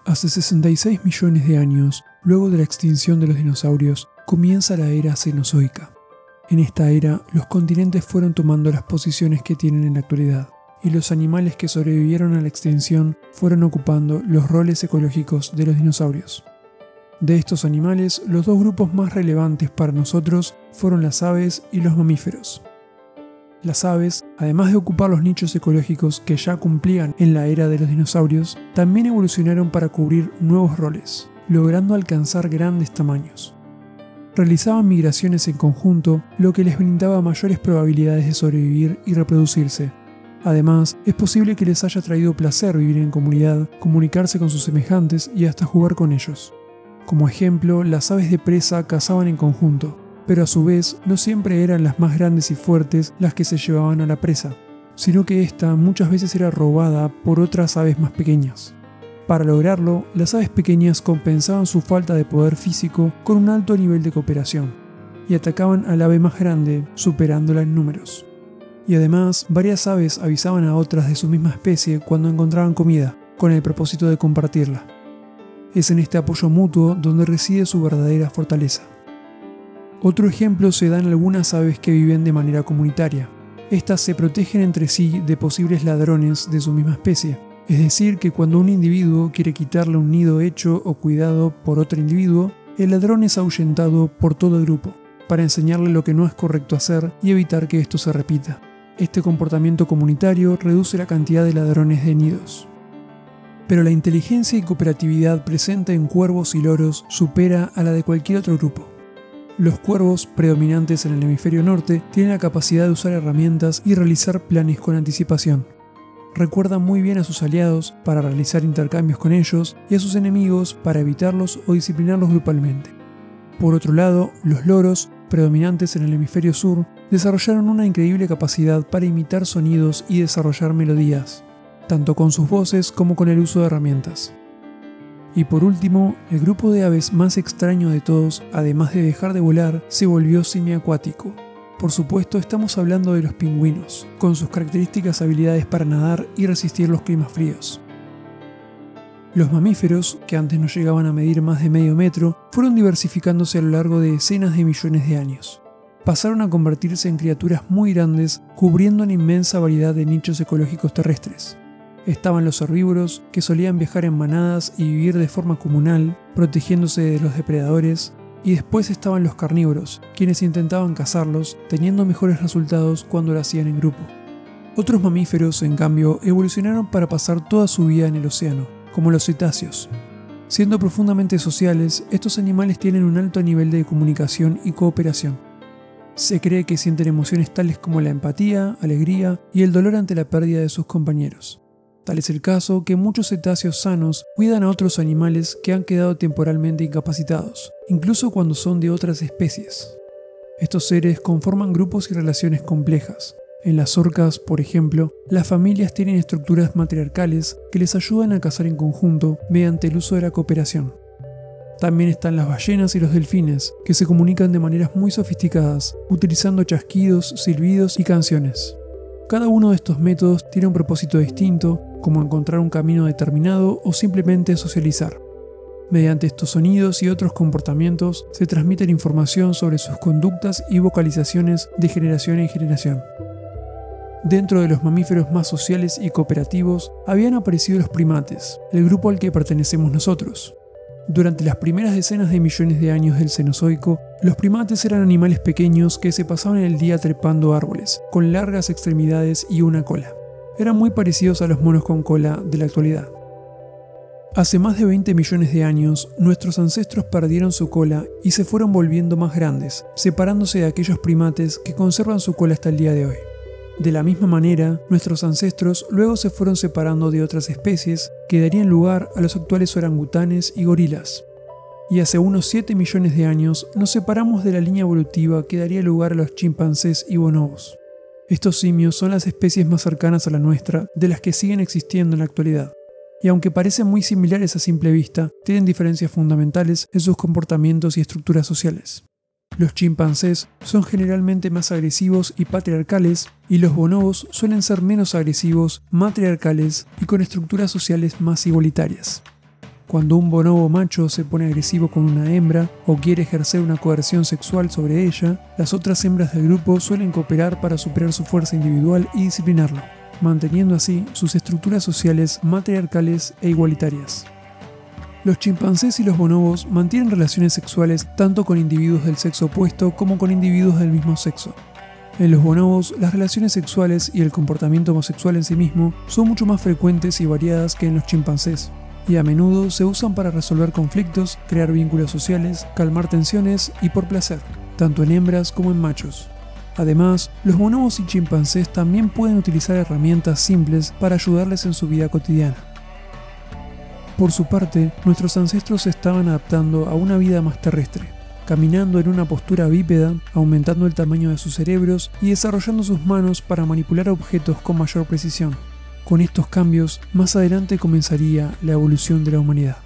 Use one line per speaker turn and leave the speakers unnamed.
Hace 66 millones de años, luego de la extinción de los dinosaurios, comienza la era Cenozoica. En esta era, los continentes fueron tomando las posiciones que tienen en la actualidad, y los animales que sobrevivieron a la extinción fueron ocupando los roles ecológicos de los dinosaurios. De estos animales, los dos grupos más relevantes para nosotros fueron las aves y los mamíferos. Las aves, además de ocupar los nichos ecológicos que ya cumplían en la era de los dinosaurios, también evolucionaron para cubrir nuevos roles, logrando alcanzar grandes tamaños. Realizaban migraciones en conjunto, lo que les brindaba mayores probabilidades de sobrevivir y reproducirse. Además, es posible que les haya traído placer vivir en comunidad, comunicarse con sus semejantes y hasta jugar con ellos. Como ejemplo, las aves de presa cazaban en conjunto, pero a su vez no siempre eran las más grandes y fuertes las que se llevaban a la presa, sino que ésta muchas veces era robada por otras aves más pequeñas. Para lograrlo, las aves pequeñas compensaban su falta de poder físico con un alto nivel de cooperación, y atacaban al ave más grande, superándola en números. Y además, varias aves avisaban a otras de su misma especie cuando encontraban comida, con el propósito de compartirla. Es en este apoyo mutuo donde reside su verdadera fortaleza. Otro ejemplo se da en algunas aves que viven de manera comunitaria. Estas se protegen entre sí de posibles ladrones de su misma especie. Es decir, que cuando un individuo quiere quitarle un nido hecho o cuidado por otro individuo, el ladrón es ahuyentado por todo el grupo, para enseñarle lo que no es correcto hacer y evitar que esto se repita. Este comportamiento comunitario reduce la cantidad de ladrones de nidos. Pero la inteligencia y cooperatividad presente en cuervos y loros supera a la de cualquier otro grupo. Los cuervos, predominantes en el hemisferio norte, tienen la capacidad de usar herramientas y realizar planes con anticipación. Recuerdan muy bien a sus aliados para realizar intercambios con ellos y a sus enemigos para evitarlos o disciplinarlos grupalmente. Por otro lado, los loros, predominantes en el hemisferio sur, desarrollaron una increíble capacidad para imitar sonidos y desarrollar melodías, tanto con sus voces como con el uso de herramientas. Y por último, el grupo de aves más extraño de todos, además de dejar de volar, se volvió semiacuático. Por supuesto, estamos hablando de los pingüinos, con sus características habilidades para nadar y resistir los climas fríos. Los mamíferos, que antes no llegaban a medir más de medio metro, fueron diversificándose a lo largo de decenas de millones de años. Pasaron a convertirse en criaturas muy grandes, cubriendo una inmensa variedad de nichos ecológicos terrestres. Estaban los herbívoros, que solían viajar en manadas y vivir de forma comunal, protegiéndose de los depredadores, y después estaban los carnívoros, quienes intentaban cazarlos, teniendo mejores resultados cuando lo hacían en grupo. Otros mamíferos, en cambio, evolucionaron para pasar toda su vida en el océano, como los cetáceos. Siendo profundamente sociales, estos animales tienen un alto nivel de comunicación y cooperación. Se cree que sienten emociones tales como la empatía, alegría y el dolor ante la pérdida de sus compañeros. Tal es el caso que muchos cetáceos sanos cuidan a otros animales que han quedado temporalmente incapacitados, incluso cuando son de otras especies. Estos seres conforman grupos y relaciones complejas. En las orcas, por ejemplo, las familias tienen estructuras matriarcales que les ayudan a cazar en conjunto mediante el uso de la cooperación. También están las ballenas y los delfines, que se comunican de maneras muy sofisticadas, utilizando chasquidos, silbidos y canciones. Cada uno de estos métodos tiene un propósito distinto, como encontrar un camino determinado o simplemente socializar. Mediante estos sonidos y otros comportamientos se transmiten información sobre sus conductas y vocalizaciones de generación en generación. Dentro de los mamíferos más sociales y cooperativos habían aparecido los primates, el grupo al que pertenecemos nosotros. Durante las primeras decenas de millones de años del Cenozoico, los primates eran animales pequeños que se pasaban el día trepando árboles, con largas extremidades y una cola. Eran muy parecidos a los monos con cola de la actualidad. Hace más de 20 millones de años, nuestros ancestros perdieron su cola y se fueron volviendo más grandes, separándose de aquellos primates que conservan su cola hasta el día de hoy. De la misma manera, nuestros ancestros luego se fueron separando de otras especies que darían lugar a los actuales orangutanes y gorilas. Y hace unos 7 millones de años nos separamos de la línea evolutiva que daría lugar a los chimpancés y bonobos. Estos simios son las especies más cercanas a la nuestra de las que siguen existiendo en la actualidad. Y aunque parecen muy similares a simple vista, tienen diferencias fundamentales en sus comportamientos y estructuras sociales. Los chimpancés son generalmente más agresivos y patriarcales, y los bonobos suelen ser menos agresivos, matriarcales y con estructuras sociales más igualitarias. Cuando un bonobo macho se pone agresivo con una hembra o quiere ejercer una coerción sexual sobre ella, las otras hembras del grupo suelen cooperar para superar su fuerza individual y disciplinarlo, manteniendo así sus estructuras sociales matriarcales e igualitarias. Los chimpancés y los bonobos mantienen relaciones sexuales tanto con individuos del sexo opuesto como con individuos del mismo sexo. En los bonobos, las relaciones sexuales y el comportamiento homosexual en sí mismo son mucho más frecuentes y variadas que en los chimpancés, y a menudo se usan para resolver conflictos, crear vínculos sociales, calmar tensiones y por placer, tanto en hembras como en machos. Además, los bonobos y chimpancés también pueden utilizar herramientas simples para ayudarles en su vida cotidiana. Por su parte, nuestros ancestros se estaban adaptando a una vida más terrestre, caminando en una postura bípeda, aumentando el tamaño de sus cerebros y desarrollando sus manos para manipular objetos con mayor precisión. Con estos cambios, más adelante comenzaría la evolución de la humanidad.